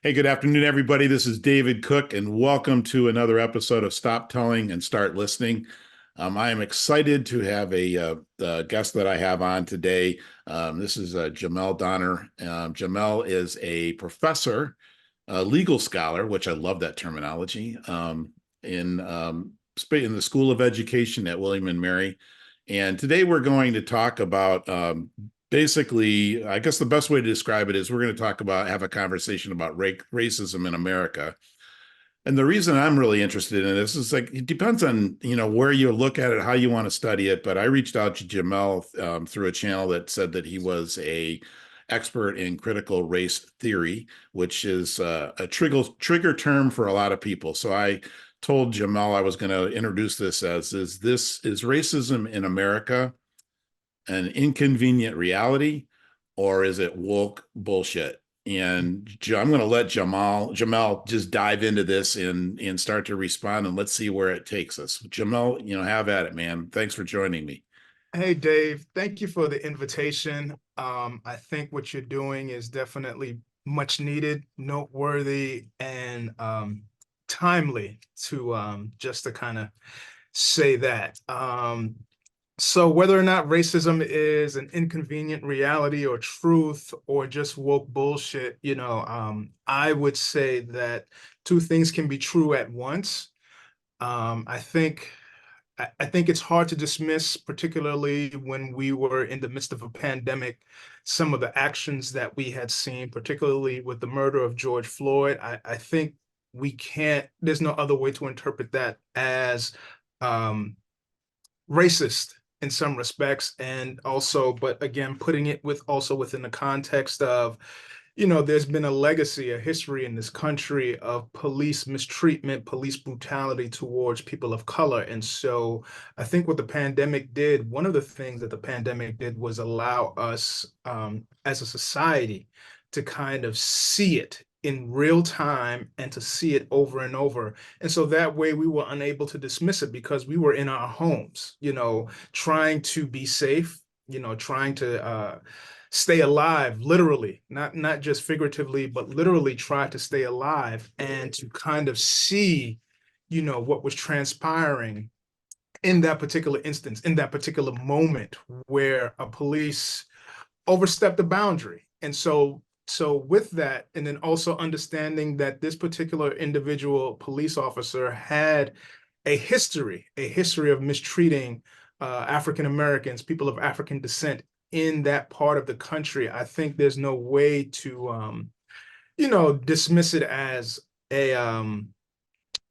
Hey, good afternoon, everybody. This is David Cook, and welcome to another episode of Stop Telling and Start Listening. I am excited to have a guest that I have on today. This is Jamel Donnor. Jamel is a professor, a legal scholar, which I love that terminology, in the School of Education at William and Mary. And today we're going to talk about basically, I guess the best way to describe it is we're going to have a conversation about racism in America. And the reason I'm really interested in this is like, it depends on, where you look at it, how you want to study it. But I reached out to Jamel through a channel that said that he was a expert in critical race theory, which is a trigger term for a lot of people. So I told Jamel I was going to introduce this as, is racism in America an inconvenient reality, or is it woke bullshit? And I'm going to let Jamel just dive into this and start to respond, and let's see where it takes us. Jamel, have at it, man. Thanks for joining me. Hey, Dave, thank you for the invitation. I think what you're doing is definitely much needed, noteworthy, and timely to just to kind of say that. So whether or not racism is an inconvenient reality or truth or just woke bullshit, I would say that two things can be true at once. I think I think it's hard to dismiss, particularly when we were in the midst of a pandemic, some of the actions that we had seen, particularly with the murder of George Floyd. I think there's no other way to interpret that as um, racist in some respects. And also, but again, putting it also within the context of there's been a legacy, a history in this country of police mistreatment, police brutality towards people of color. And so I think what the pandemic did, one of the things that the pandemic did was allow us as a society to kind of see it in real time and to see it over and over. And so that way we were unable to dismiss it because we were in our homes, trying to be safe, trying to stay alive, literally, not just figuratively, but literally try to stay alive and to kind of see, what was transpiring in that particular instance, in that particular moment where a police overstepped the boundary. And so with that, and then also understanding that this particular individual police officer had a history of mistreating African Americans, people of African descent in that part of the country, I think there's no way to dismiss it as a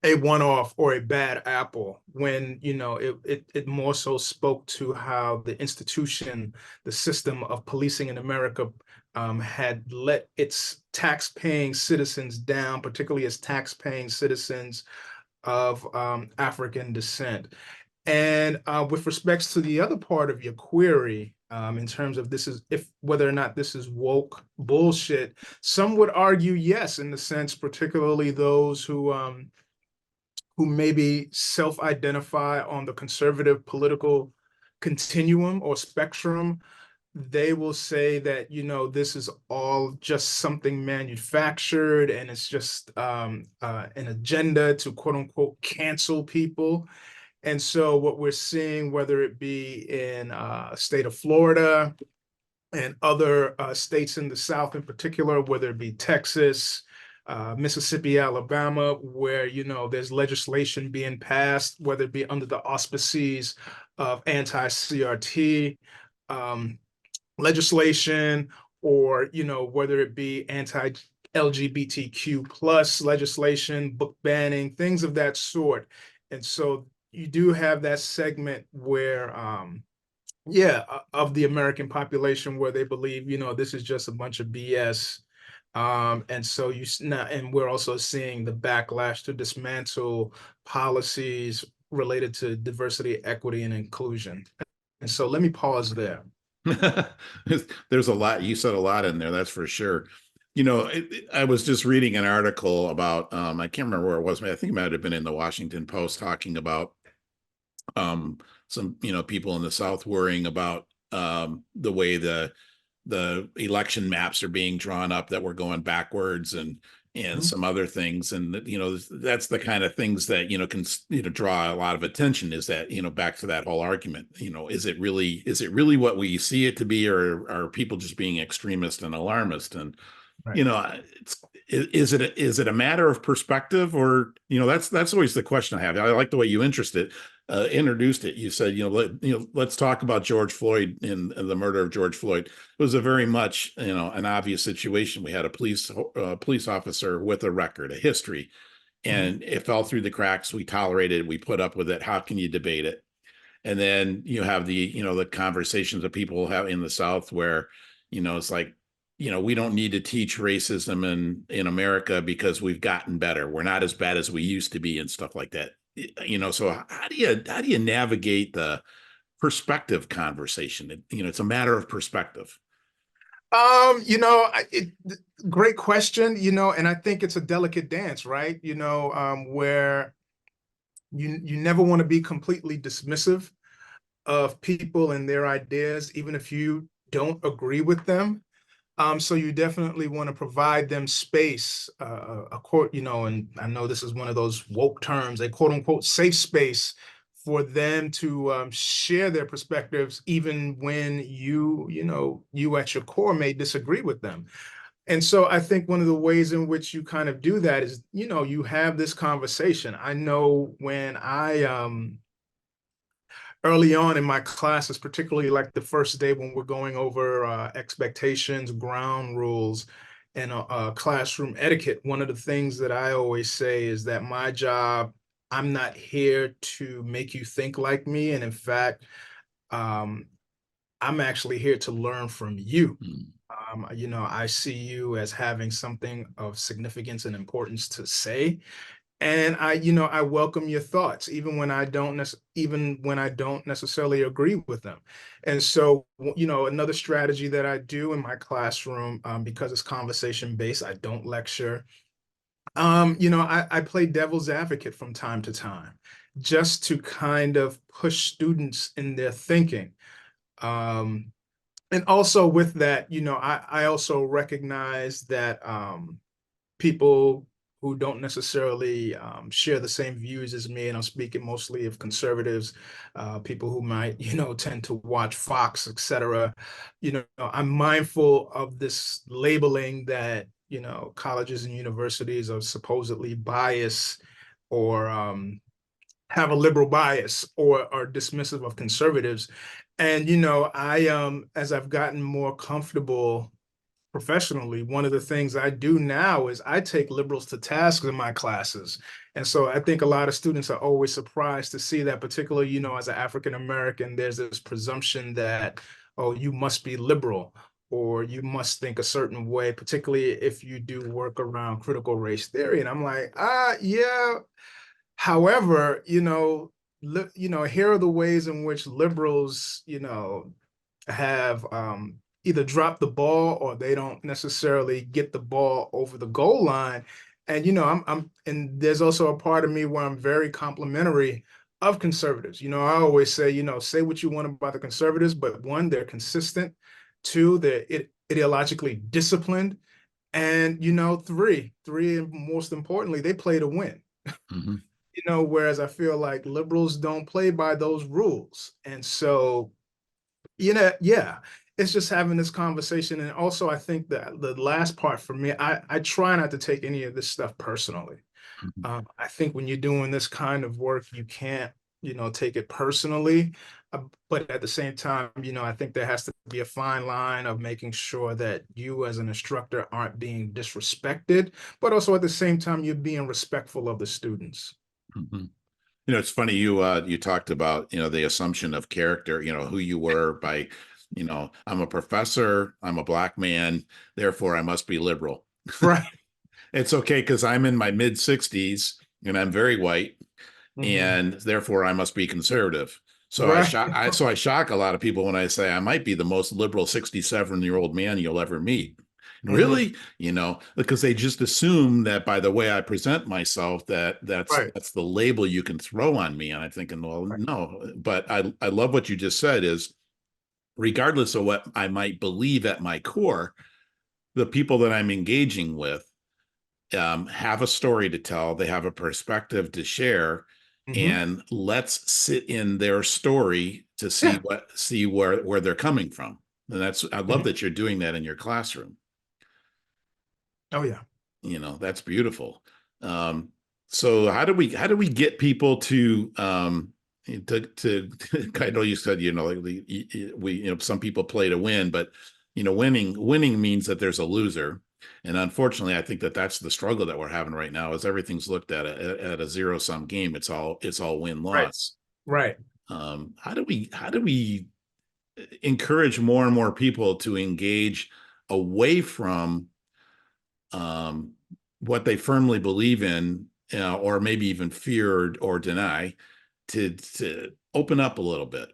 one-off or a bad apple when it more so spoke to how the institution, the system of policing in America had let its tax-paying citizens down, particularly as tax-paying citizens of African descent. And with respects to the other part of your query, in terms of whether or not this is woke bullshit, some would argue yes, in the sense, particularly those who maybe self-identify on the conservative political continuum or spectrum. They will say that, this is all just something manufactured and it's just an agenda to quote unquote cancel people. And so what we're seeing, whether it be in state of Florida and other states in the South in particular, whether it be Texas, Mississippi, Alabama, where, there's legislation being passed, whether it be under the auspices of anti-CRT legislation, or, whether it be anti-LGBTQ plus legislation, book banning, things of that sort. And so you do have that segment where, of the American population where they believe, this is just a bunch of BS. And so and we're also seeing the backlash to dismantle policies related to diversity, equity, and inclusion. And so let me pause there. There's a lot. You said a lot in there, that's for sure. I was just reading an article about, I can't remember where it was. I think it might have been in the Washington Post, talking about some people in the South worrying about the way the election maps are being drawn up, that we're going backwards, and and Mhm. some other things. And, that's the kind of things that, can, draw a lot of attention, is that, back to that whole argument, is it really what we see it to be, or are people just being extremist and alarmist? And, Right. you know, it's, is it a matter of perspective, or, that's always the question I have. I like the way you introduced it. You said, let's talk about George Floyd and the murder of George Floyd. It was a very much, an obvious situation. We had a police officer with a record, a history, Mhm. and it fell through the cracks. We tolerated it. We put up with it. How can you debate it? And then you have the conversations that people have in the South where, it's like, we don't need to teach racism in America because we've gotten better. We're not as bad as we used to be, and stuff like that. So how do you navigate the perspective conversation? It's a matter of perspective. Great question, and I think it's a delicate dance, right? Where you never want to be completely dismissive of people and their ideas, even if you don't agree with them. So you definitely want to provide them space, a quote, and I know this is one of those woke terms, a quote unquote safe space for them to share their perspectives, even when you at your core may disagree with them. And so I think one of the ways in which you kind of do that is, you have this conversation. I know when I early on in my classes, particularly like the first day when we're going over expectations, ground rules, and classroom etiquette, one of the things that I always say is that my job, I'm not here to make you think like me. And in fact, um, I'm actually here to learn from you. Mm. I see you as having something of significance and importance to say, and I welcome your thoughts, even when I don't necessarily agree with them. And so, another strategy that I do in my classroom, because it's conversation based, I don't lecture. I play devil's advocate from time to time, just to kind of push students in their thinking. Um, and also with that, I also recognize that people who don't necessarily share the same views as me, and I'm speaking mostly of conservatives, people who might, tend to watch Fox, etc. I'm mindful of this labeling that, colleges and universities are supposedly biased or have a liberal bias or are dismissive of conservatives. And, as I've gotten more comfortable professionally, one of the things I do now is I take liberals to task in my classes. And so I think a lot of students are always surprised to see that, particularly, as an African American, there's this presumption that, oh, you must be liberal or you must think a certain way, particularly if you do work around critical race theory. And I'm like, yeah. However, here are the ways in which liberals, have either dropped the ball or they don't necessarily get the ball over the goal line. And and there's also a part of me where I'm very complimentary of conservatives. I always say, say what you want about the conservatives, but one, they're consistent. Two, they're ideologically disciplined. And three, and most importantly, they play to win. Mhm. Whereas I feel like liberals don't play by those rules. And so yeah, it's just having this conversation. And also, I think that the last part for me, I try not to take any of this stuff personally. Mhm. I think when you're doing this kind of work, you can't, take it personally. But at the same time, I think there has to be a fine line of making sure that you as an instructor aren't being disrespected, but also at the same time, you're being respectful of the students. Mhm. It's funny, you talked about, the assumption of character, who you were by, I'm a professor, I'm a black man, therefore I must be liberal. Right. It's okay because I'm in my mid 60s and I'm very white, Mhm. and therefore I must be conservative. So Right. I shock a lot of people when I say I might be the most liberal 67-year-old man you'll ever meet. Mhm. Really? Because they just assume that by the way I present myself, that's Right. that's the label you can throw on me. And I'm thinking, well, Right. no. But I love what you just said, is regardless of what I might believe at my core, the people that I'm engaging with, have a story to tell, they have a perspective to share, Hmm. and let's sit in their story to Yeah. see where they're coming from. And I love Mhm. that you're doing that in your classroom. Oh yeah. That's beautiful. um so how do we get people to I know you said, like some people play to win, but winning means that there's a loser. And unfortunately, I think that that's the struggle that we're having right now, is everything's looked at a zero sum game. It's all win Right. loss. Right. How do we encourage more and more people to engage away from um, what they firmly believe in, or maybe even fear or deny, to open up a little bit?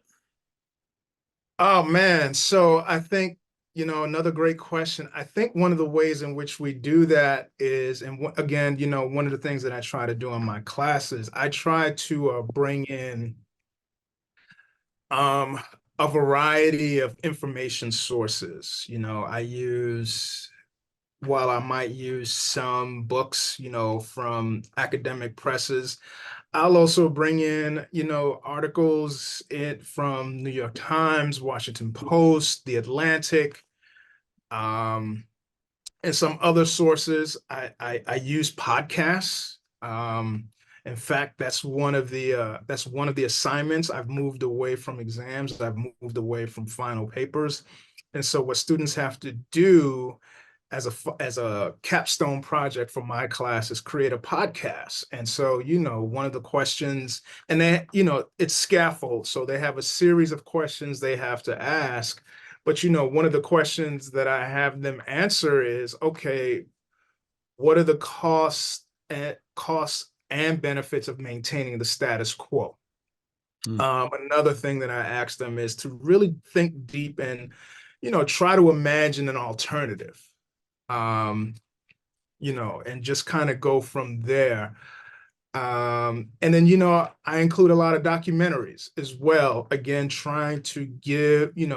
Oh man. So I think, another great question. I think one of the ways in which we do that is, and again, one of the things that I try to do in my classes, I try to bring in um, a variety of information sources. While I might use some books, from academic presses, I'll also bring in, articles from New York Times, Washington Post, The Atlantic, um, and some other sources. I use podcasts. In fact, that's one of the assignments. I've moved away from exams. I've moved away from final papers, and so what students have to do as a capstone project for my class is create a podcast. And so, one of the questions, and then, it's scaffold. So they have a series of questions they have to ask. But, one of the questions that I have them answer is, okay, what are the costs and benefits of maintaining the status quo? Hmm. Another thing that I ask them is to really think deep and, try to imagine an alternative. Um, and just kind of go from there. And then, I include a lot of documentaries as well. Again, trying to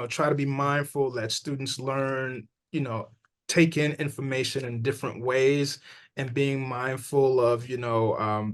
try to be mindful that students learn, take in information in different ways, and being mindful of, you know,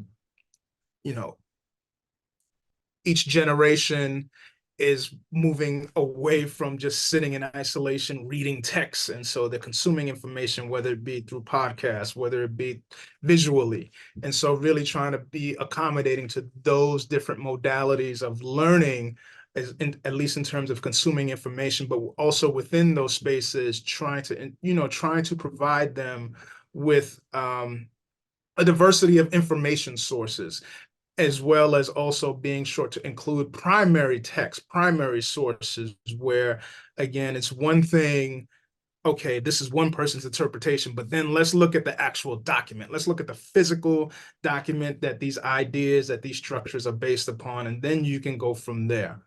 each generation is moving away from just sitting in isolation reading texts, and so they're consuming information, whether it be through podcasts, whether it be visually. And so really trying to be accommodating to those different modalities of learning, at least in terms of consuming information, but also within those spaces trying to provide them with a diversity of information sources, as well as also being sure to include primary text, primary sources, where, again, it's one thing, okay, this is one person's interpretation, but then let's look at the actual document. Let's look at the physical document that these ideas, that these structures are based upon, and then you can go from there.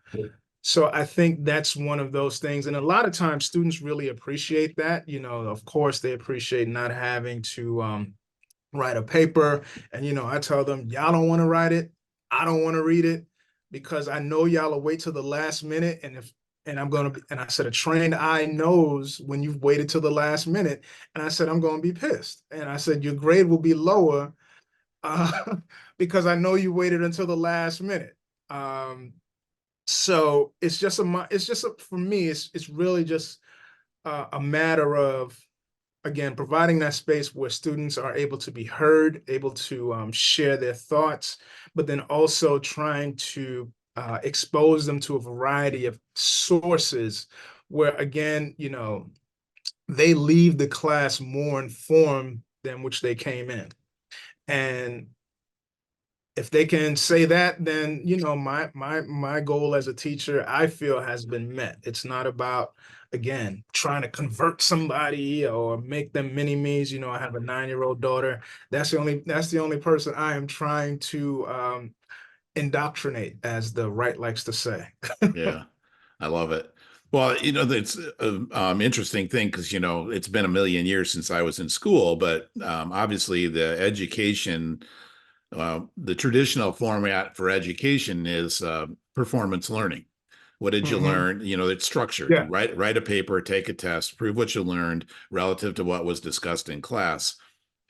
So I think that's one of those things. And a lot of times students really appreciate that. Of course, they appreciate not having to write a paper. And, I tell them, y'all don't want to write it. I don't want to read it, because I know y'all will wait till the last minute. And I said, a trained eye knows when you've waited till the last minute. And I said, I'm going to be pissed. And I said, your grade will be lower uh, because I know you waited until the last minute. So for me, it's really just a matter of, again, providing that space where students are able to be heard, able to share their thoughts, but then also trying to expose them to a variety of sources where, again, they leave the class more informed than which they came in. And if they can say that, then, my goal as a teacher, I feel, has been met. It's not about, again, trying to convert somebody or make them mini me's. I have a 9-year-old daughter. That's the only person I am trying to indoctrinate, as the right likes to say. Yeah, I love it. Well, it's an interesting thing, because it's been a million years since I was in school, but obviously the traditional format for education is performance learning. What did you Hmm. learn? It's structured. You Yeah. write a paper, take a test, prove what you learned relative to what was discussed in class.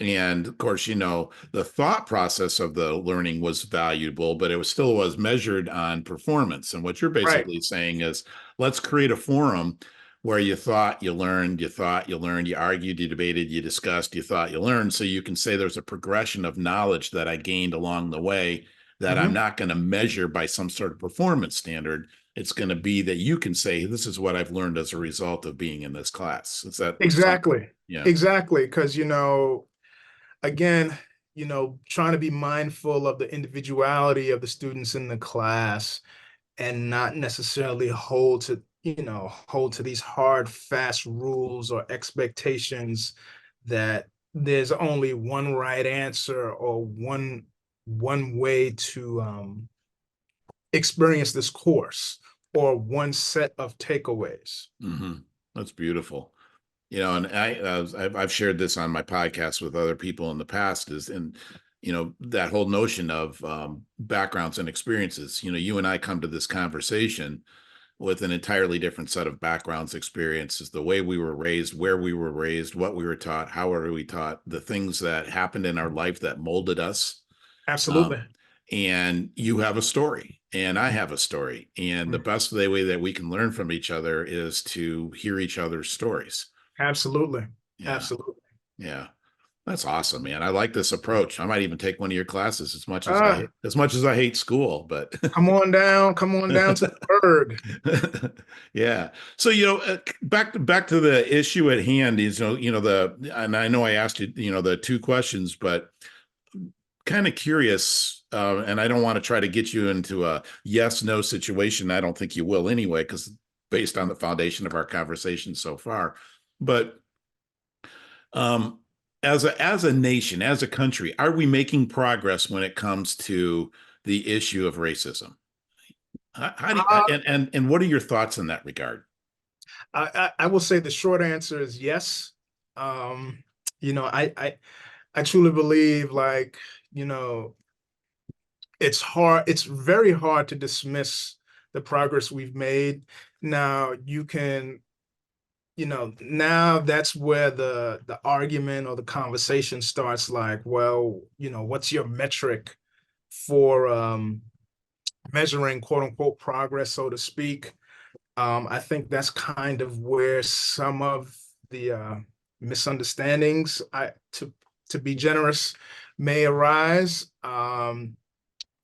And of course, the thought process of the learning was valuable, but still was measured on performance. And what you're Right. basically saying is, let's create a forum where you thought, you learned, you thought, you learned, you argued, you debated, you discussed, you thought, you learned. So you can say there's a progression of knowledge that I gained along the way that I'm Mhm. not going to measure by some sort of performance standard. It's going to be that you can say, this is what I've learned as a result of being in this class. Is that something? Exactly. Yeah. Exactly. Because, again, trying to be mindful of the individuality of the students in the class and not necessarily hold to these hard, fast rules or expectations that there's only one right answer or one way to experience this course or one set of takeaways. Hmm. That's beautiful. And I've shared this on my podcast with other people in the past that whole notion of backgrounds and experiences. You and I come to this conversation with an entirely different set of backgrounds, experiences, the way we were raised, where we were raised, what we were taught, how were we taught, the things that happened in our life that molded us. Absolutely. Um, and you have a story and I have a story. And the Mm. best way that we can learn from each other is to hear each other's stories. Absolutely. Yeah. Absolutely. Yeah. That's awesome, man. I like this approach. I might even take one of your classes Ah, as much as I hate school, but come on down to the bird. yeah. So, back to the issue at hand is, and I know I asked you, the two questions, but kind of curious, and I don't want to try to get you into a yes, no situation. I don't think you will anyway, because based on the foundation of our conversation so far, but um, as a nation, as a country, are we making progress when it comes to the issue of racism? How do you, Uh, and what are your thoughts in that regard? I will say the short answer is yes. Um, you know, I, I I truly believe you know, it's very hard to dismiss the progress we've made. Now now that's where the argument or the conversation starts like, well, what's your metric for measuring quote unquote progress, so to speak? I think that's kind of where some of the misunderstandings, to be generous, may arise.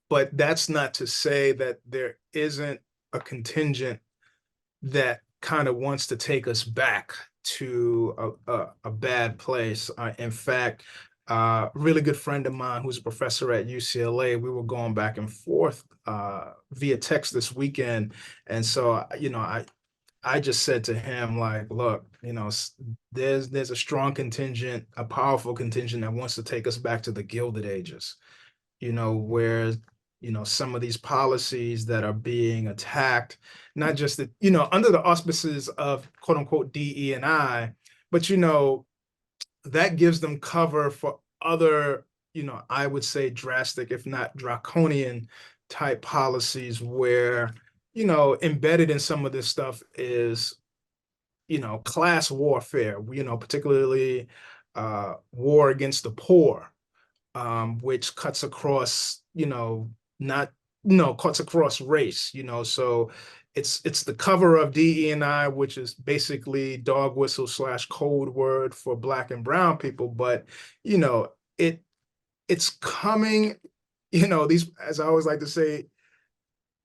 But that's not to say that there isn't a contingent that kind of wants to take us back to a bad place. In fact, really good friend of mine who's a professor at UCLA, we were going back and forth via text this weekend. And so, I just said to him, like, look, there's a strong contingent, a powerful contingent that wants to take us back to the Gilded Ages, where, some of these policies that are being attacked, not just under the auspices of quote unquote DE and I, but that gives them cover for other, I would say drastic, if not draconian type policies where, embedded in some of this stuff is, class warfare, particularly war against the poor, which cuts across, not, cuts across race, so it's the cover of DE&I, which is basically dog whistle slash code word for Black and brown people. But, you know, it it's coming, these, as I always like to say,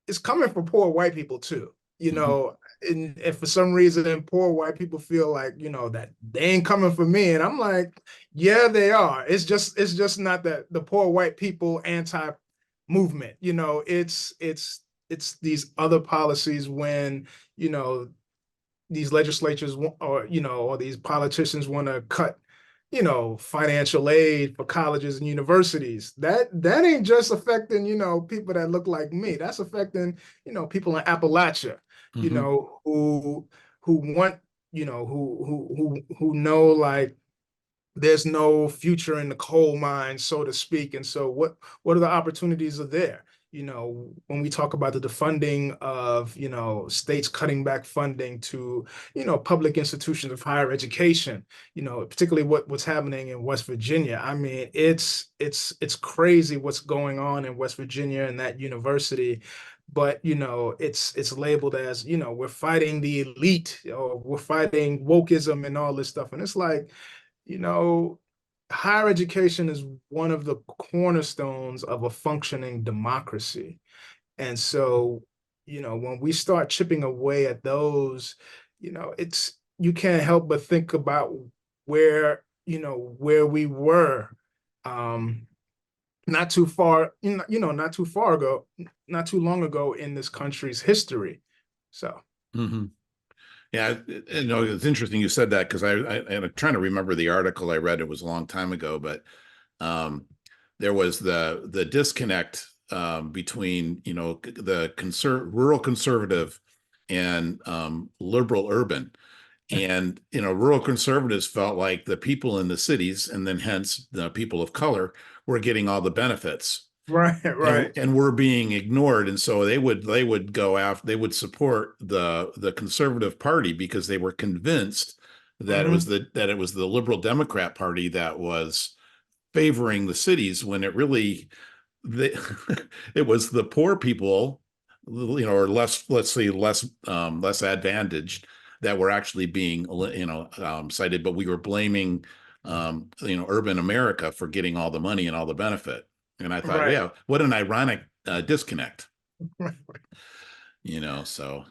it's coming for poor white people too, Mhm. and for some reason, poor white people feel like, that they ain't coming for me. And I'm like, yeah, they are. It's just not that the poor white people anti-movement, it's these other policies when, you know, these legislatures or these politicians want to cut, financial aid for colleges and universities. That ain't just affecting, people that look like me. That's affecting, people in Appalachia, Mhm. who want, who know, like, there's no future in the coal mine, so to speak. And so what are the opportunities are there? when we talk about the defunding of, states cutting back funding to, public institutions of higher education, particularly what's happening in West Virginia. I mean, it's crazy what's going on in West Virginia and that university. But it's labeled as, we're fighting the elite, or we're fighting wokeism and all this stuff. And it's like, you know, higher education is one of the cornerstones of a functioning democracy. And so, when we start chipping away at those, you can't help but think about where we were, um, not too far, not too far ago, not too long ago in this country's history. So, Mhm. Yeah, it's interesting you said that because I'm trying to remember the article I read. It was a long time ago, but um, there was the disconnect between the rural conservative and liberal urban. And rural conservatives felt like the people in the cities, and then hence the people of color, were getting all the benefits, right, right. and we're being ignored. And so they would go after, they would support the conservative party because they were convinced that Hmm. it was the liberal Democrat party that was favoring the cities, when it really, they, it was the poor people, or less, let's say less advantaged, that were actually being cited. But we were blaming urban America for getting all the money and all the benefit. And I thought, Right. yeah, what an ironic disconnect. So,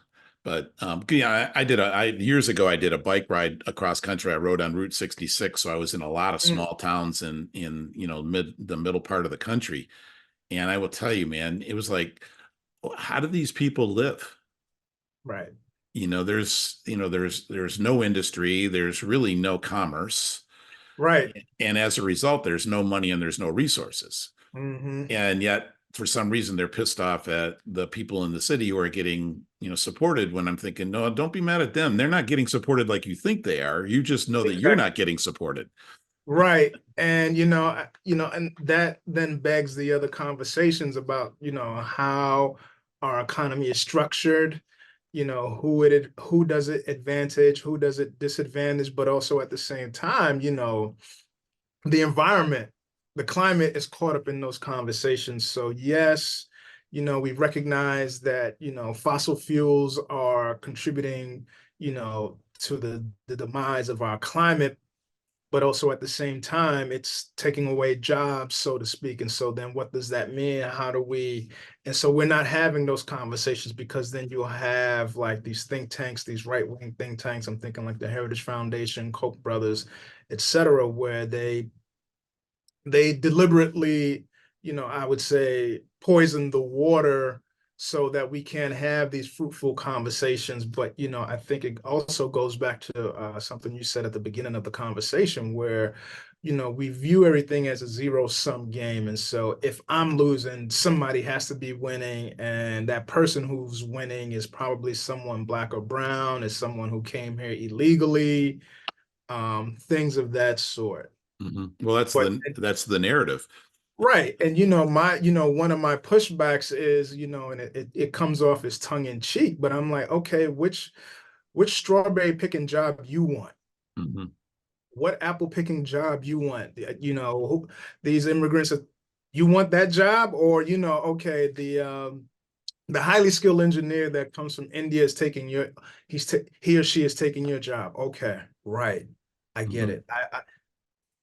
but yeah, I did years ago, I did a bike ride across country. I rode on Route 66. So I was in a lot of Mm. small towns in the middle part of the country. And I will tell you, man, it was like, how do these people live? Right. There's no industry, there's really no commerce. Right. And as a result, there's no money and there's no resources. Hmm. And yet, for some reason, they're pissed off at the people in the city who are getting, supported, when I'm thinking, no, don't be mad at them. They're not getting supported like you think they are. You just know that you're Exactly. not getting supported. Right. And and that then begs the other conversations about, how our economy is structured, who does it advantage, who does it disadvantage, but also at the same time, the environment, the climate is caught up in those conversations. So yes, we recognize that, fossil fuels are contributing, to the demise of our climate, but also at the same time, it's taking away jobs, so to speak. And so then what does that mean? How do we, and so we're not having those conversations, because then you'll have like these think tanks, these right-wing think tanks. I'm thinking like the Heritage Foundation, Koch brothers, et cetera, where they deliberately, I would say, poison the water so that we can have these fruitful conversations. But, I think it also goes back to something you said at the beginning of the conversation, where, we view everything as a zero-sum game. And so if I'm losing, somebody has to be winning. And that person who's winning is probably someone black or brown, is someone who came here illegally, things of that sort. Well, But that's the narrative. right. And one of my pushbacks is, and it comes off as tongue in cheek, but I'm like, okay, which strawberry picking job you want? Mhm. What apple picking job you want? These immigrants, you want that job? Or, okay, the highly skilled engineer that comes from India is taking he or she is taking your job. Okay, right. I get Mhm. it.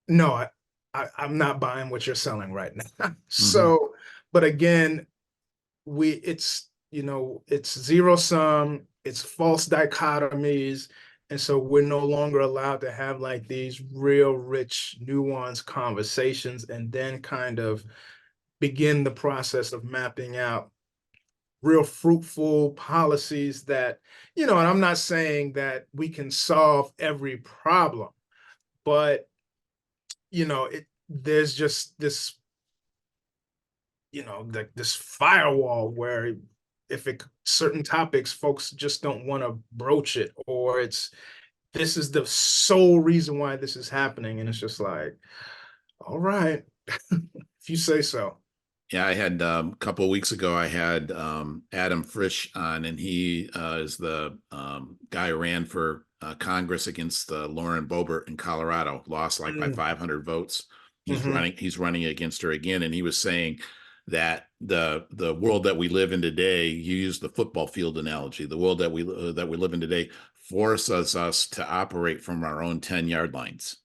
No, I'm not buying what you're selling right now. Mhm. So, but again, it's zero sum, it's false dichotomies. And so we're no longer allowed to have like these real rich, nuanced conversations and then kind of begin the process of mapping out real fruitful policies that, and I'm not saying that we can solve every problem, but there's just this, like this firewall where if certain topics, folks just don't want to broach it, or this is the sole reason why this is happening. And it's just like, all right, if you say so. Yeah, I had a couple of weeks ago, I had Adam Frisch on, and he is the guy who ran for Congress against Lauren Boebert in Colorado, lost like by Mm, 500 votes. mhm, He's running against her again, and he was saying that the world that we live in today, you use the football field analogy, the world that we live in today forces us to operate from our own 10-yard lines.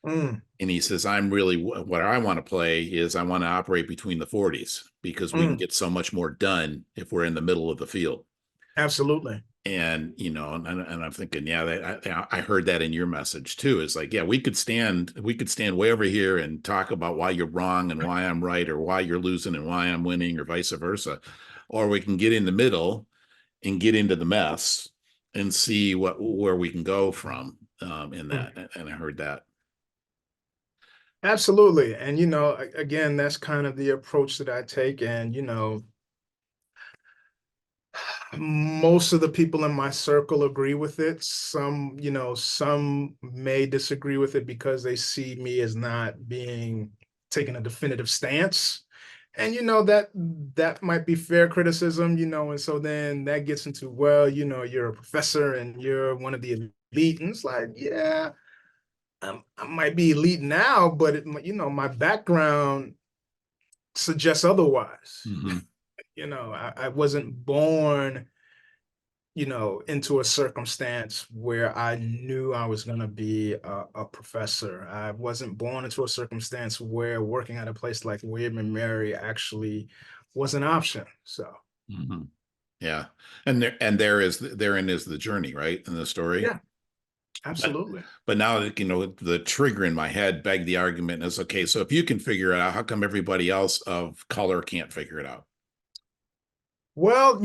mm, And he says, I'm really what I want to play is I want to operate between the 40s because we can mm. get so much more done if we're in the middle of the field. Absolutely. And and I'm thinking, yeah, I heard that in your message too. Is like, yeah, we could stand way over here and talk about why you're wrong and why I'm right, or why you're losing and why I'm winning, or vice versa, or we can get in the middle and get into the mess and see where we can go from in Mm. that. And I heard that. Absolutely. And, again, that's kind of the approach that I take. And, most of the people in my circle agree with it. Some may disagree with it because they see me as not being taking a definitive stance. And that might be fair criticism, and so then that gets into, well, you're a professor and you're one of the elite. And it's like, yeah, I might be elite now, but my background suggests otherwise. Mm-hmm. I wasn't born, into a circumstance where I knew I was going to be a professor. I wasn't born into a circumstance where working at a place like William and Mary actually was an option. So, Mm-hmm. Yeah. Therein is the journey, right? In the story. yeah, But absolutely. but now that the trigger in my head begged the argument is, okay, so if you can figure it out, how come everybody else of color can't figure it out? Well,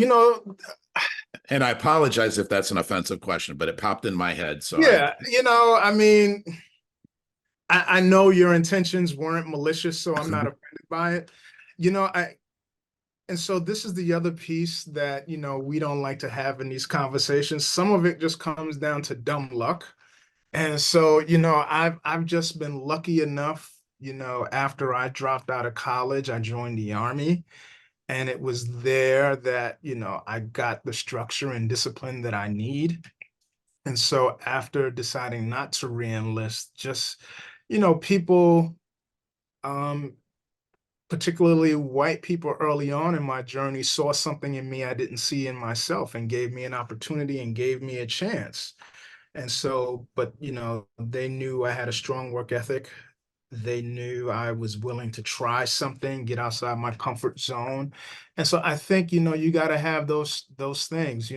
And I apologize if that's an offensive question, but it popped in my head. So I yeah, I mean, I know your intentions weren't malicious, so I'm not offended by it. You know, I And so this is the other piece that, we don't like to have in these conversations. Some of it just comes down to dumb luck. And so, I've just been lucky enough, after I dropped out of college, I joined the Army. And it was there that, I got the structure and discipline that I need. And so after deciding not to re-enlist, just, people, um, particularly white people early on in my journey, saw something in me I didn't see in myself and gave me an opportunity and gave me a chance. And so, but they knew I had a strong work ethic. They knew I was willing to try something, get outside my comfort zone. And so I think, you got to have those things,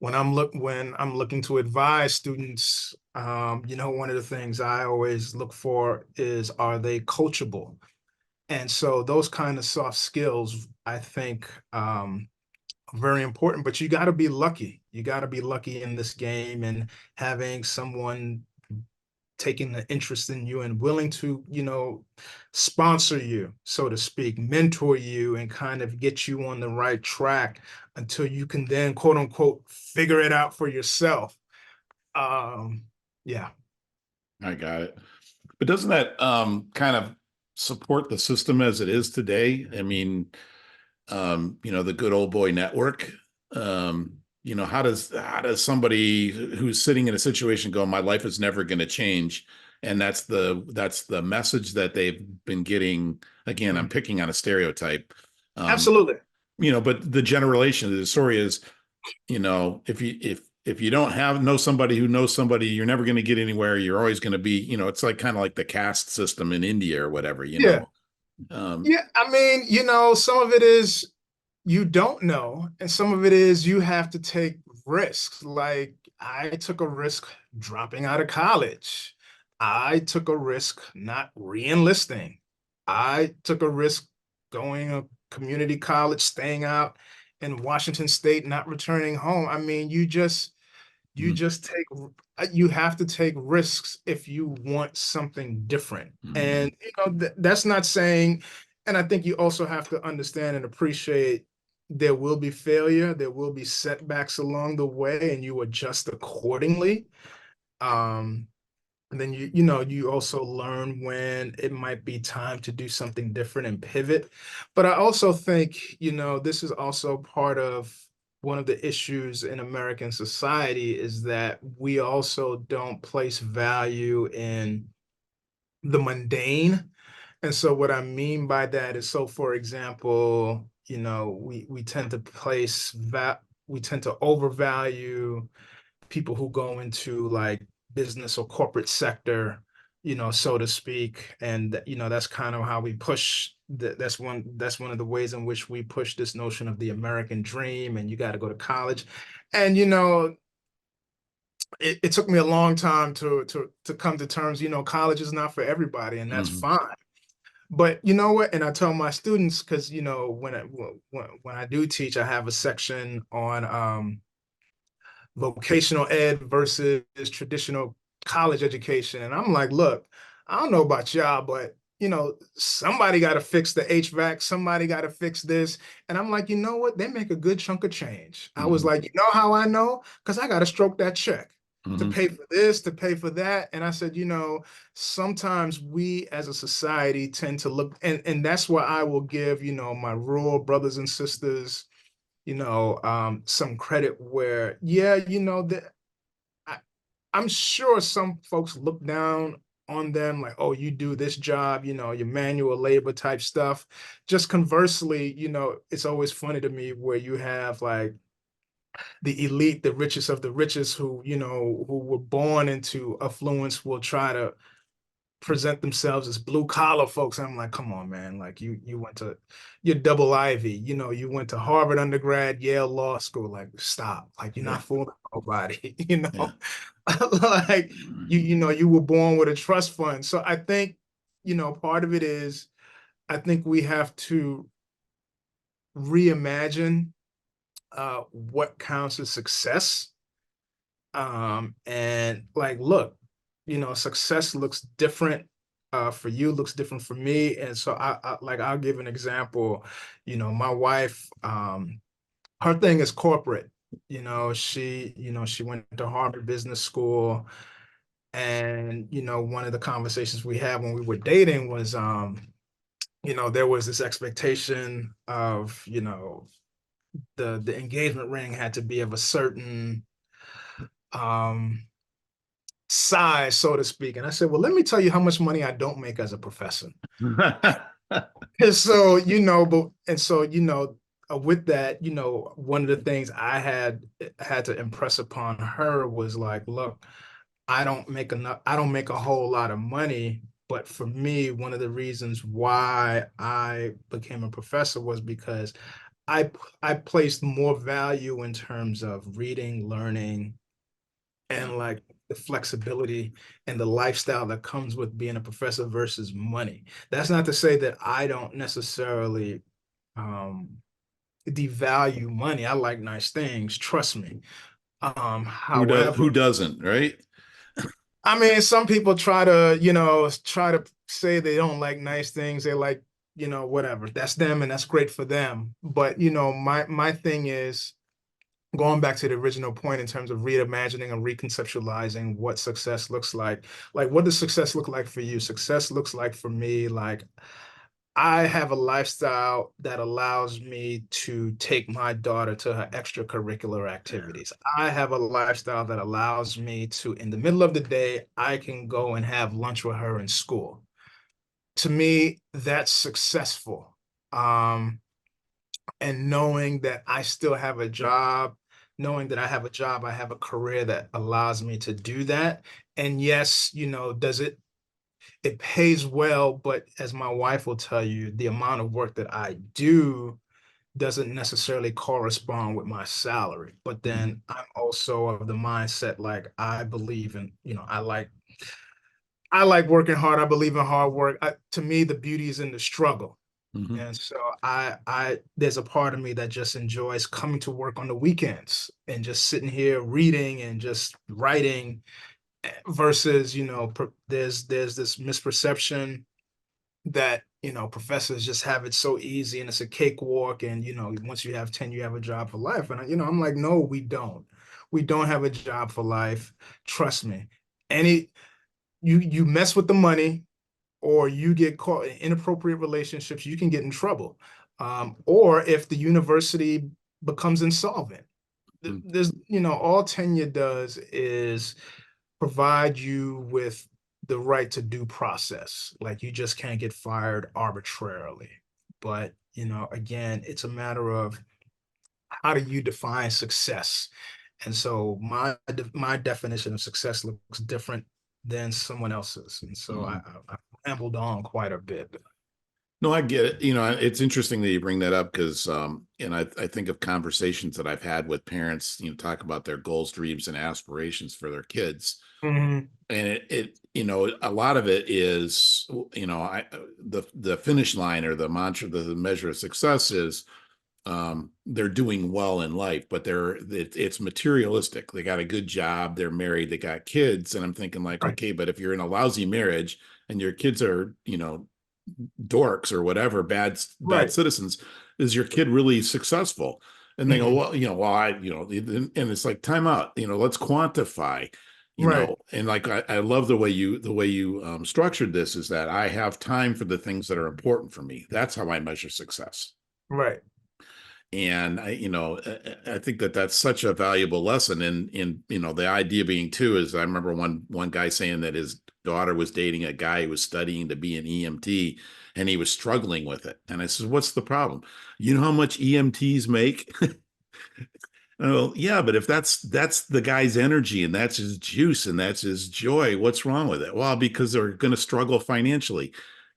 when I'm looking to advise students, one of the things I always look for is, are they coachable? And so those kind of soft skills, I think, very important, but you got to be lucky. You got to be lucky in this game, and having someone taking an interest in you and willing to, sponsor you, so to speak, mentor you, and kind of get you on the right track until you can then, quote unquote, figure it out for yourself. Um, yeah. I got it. But doesn't that kind of support the system as it is today? I mean, the good old boy network. How does somebody who's sitting in a situation go, my life is never going to change, and that's the message that they've been getting. Again, I'm Mm. picking on a stereotype. Um, Absolutely. but the generalization of the story is, if you don't know somebody who knows somebody, you're never going to get anywhere. You're always going to be, it's like kind of like the caste system in India or whatever. Yeah. Um, Yeah. I mean, some of it is you don't know, and some of it is you have to take risks. Like, I took a risk dropping out of college. I took a risk not re-enlisting. I took a risk going to community college, staying out in Washington State, not returning home. I mean, you mm, just take you have to take risks if you want something different. mm, And that's not saying, and I think you also have to understand and appreciate, there will be failure, there will be setbacks along the way, and you adjust accordingly. um And then you also learn when it might be time to do something different and pivot. But I also think, this is also part of one of the issues in American society is that we also don't place value in the mundane. And so what I mean by that is, so for example, we tend to we tend to overvalue people who go into like business or corporate sector, so to speak. And that's kind of how we push that's one of the ways in which we push this notion of the American dream, and you got to go to college. And it took me a long time to come to terms, college is not for everybody, and that's Hmm. fine. But you know what? And I tell my students, because when I do teach, I have a section on vocational ed versus traditional college education. And I'm like, look, I don't know about y'all, but somebody got to fix the HVAC, somebody got to fix this. And I'm like, you know what? They make a good chunk of change. I was Hmm. like, you know how I know? Because I got to stroke that check to Hmm. pay for this, to pay for that. And I said, sometimes we as a society tend to look, and that's why I will give, my rural brothers and sisters, some credit where, yeah, that I, I'm sure some folks look down on them like, oh, you do this job, your manual labor type stuff. Just conversely, it's always funny to me where you have like the elite, the richest of the richest who, who were born into affluence will try to present themselves as blue collar folks. And I'm like, come on, man. Like you went to you're double Ivy, you went to Harvard undergrad, Yale Law School. Like, stop. Like you're Yeah. not fooling nobody, Yeah. like you were born with a trust fund. So I think, part of it is I think we have to reimagine what counts as success. And like, look, success looks different for you, looks different for me. And so I'll give an example. My wife, her thing is corporate. She went to Harvard Business School. And, one of the conversations we had when we were dating was, there was this expectation of, the engagement ring had to be of a certain um size, so to speak. And I said, well, let me tell you how much money I don't make as a professor. And so, with that, one of the things I had to impress upon her was like, look, I don't make a whole lot of money. But for me, one of the reasons why I became a professor was because I I placed more value in terms of reading, learning, Yeah. and like the flexibility and the lifestyle that comes with being a professor versus money. That's not to say that I don't necessarily um, devalue money. I like nice things, trust me. Who However, doesn't, right? I mean, some people try to say they don't like nice things. They like, whatever. That's them and that's great for them. But, my thing is, going back to the original point in terms of reimagining and reconceptualizing what success looks like what does success look like for you? Success looks like for me, like I have a lifestyle that allows me to take my daughter to her extracurricular Yeah. activities. I have a lifestyle that allows me to, in the middle of the day, I can go and have lunch with her in school. To me, that's successful. Um, and knowing that I still have a job, knowing that I have a job, I have a career that allows me to do that. And yes, it pays well, but as my wife will tell you, the amount of work that I do doesn't necessarily correspond with my salary. But Hmm. then I'm also of the mindset like I believe in, I like working hard. I believe in hard work. To me, the beauty is in the struggle. Hmm. And so there's a part of me that just enjoys coming to work on the weekends and just sitting here reading and just writing versus, there's this misperception that, professors just have it so easy and it's a cakewalk. And, once you have 10, you have a job for life. And, I'm like, no, we don't. We don't have a job for life. Trust me. Any you mess with the money, or you get caught in inappropriate relationships, you can get in trouble. Or if the university becomes insolvent, Mm. there's, all tenure does is provide you with the right to due process. Like, you just can't get fired arbitrarily. But, again, it's a matter of how do you define success? And so my definition of success looks different than someone else's. And so Mhm. I rambled on quite a bit. No, I get it. It's interesting that you bring that up because, and I think of conversations that I've had with parents, talk about their goals, dreams, and aspirations for their kids. Mhm. And a lot of it is, the finish line or the mantra, the measure of success is, they're doing well in life, but it's materialistic. They got a good job, they're married, they got kids. And I'm thinking like, Right, okay, but if you're in a lousy marriage and your kids are, dorks or whatever, bad right. citizens, is your kid really successful? And they go, Mhm. well, and it's like, time out, let's quantify, Right, and like, I love the way you structured this, is that I have time for the things that are important for me. That's how I measure success. right. And I think that that's such a valuable lesson. And the idea being too is, I remember one guy saying that his daughter was dating a guy who was studying to be an EMT, and he was struggling with it. And I said, "What's the problem? You know how much EMTs make?" Oh, yeah, but if that's the guy's energy and that's his juice and that's his joy, what's wrong with it? Well, because they're going to struggle financially.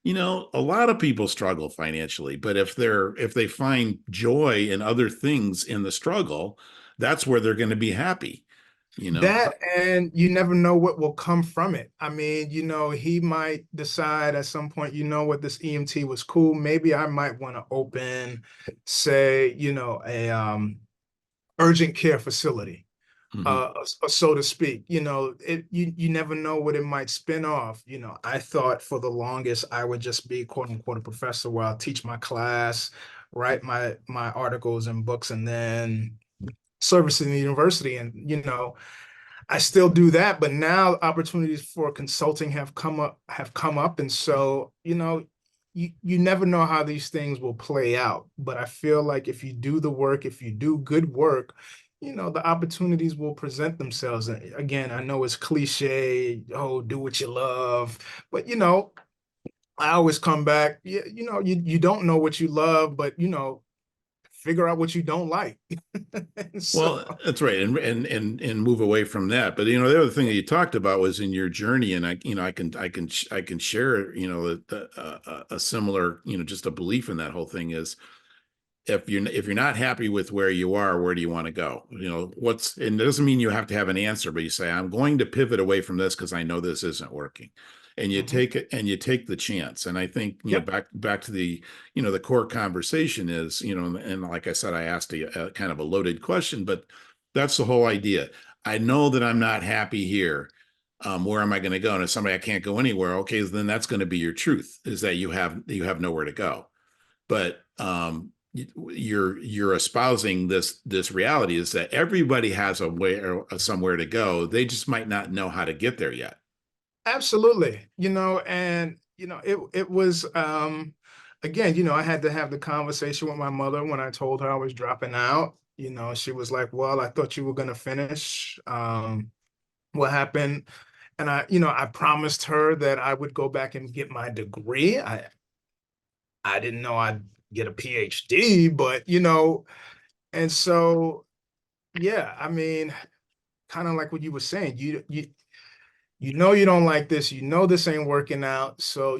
A lot of people struggle financially, but if they find joy in other things in the struggle, that's where they're going to be happy, you know. That, and you never know what will come from it. I mean, he might decide at some point, what, this EMT was cool. Maybe I might want to open, say, a urgent care facility, Mhm. so to speak. You never know what it might spin off. I thought for the longest I would just be quote unquote a professor, where I'll teach my class, write my articles and books, and then service in the university. And I still do that, but now opportunities for consulting have come up. And so, you never know how these things will play out. But I feel like if you do the work, if you do good work, the opportunities will present themselves. And again, I know it's cliche, oh, do what you love, but I always come back, yeah, you don't know what you love, but figure out what you don't like. And so, Well, that's right, and move away from that. But the other thing that you talked about was in your journey, and I can share, a similar, just a belief in that whole thing is, if you're not happy with where you are, where do you want to go? And it doesn't mean you have to have an answer, but you say, I'm going to pivot away from this because I know this isn't working. And you mhm. take it and you take the chance. And I think, Yep, back to the core conversation is, and like I said, I asked a kind of a loaded question, but that's the whole idea. I know that I'm not happy here. Where am I going to go? And if somebody, I can't go anywhere, okay, then that's going to be your truth, is that you have nowhere to go. But you're espousing this reality, is that everybody has a way or somewhere to go. They just might not know how to get there yet. absolutely. And it was again, I had to have the conversation with my mother when I told her I was dropping out. She was like, "Well, I thought you were gonna finish. What happened?" And I promised her that I would go back and get my degree. I didn't know I'd get a PhD, but and so yeah, I mean, kind of like what you were saying, you don't like this, this ain't working out. So,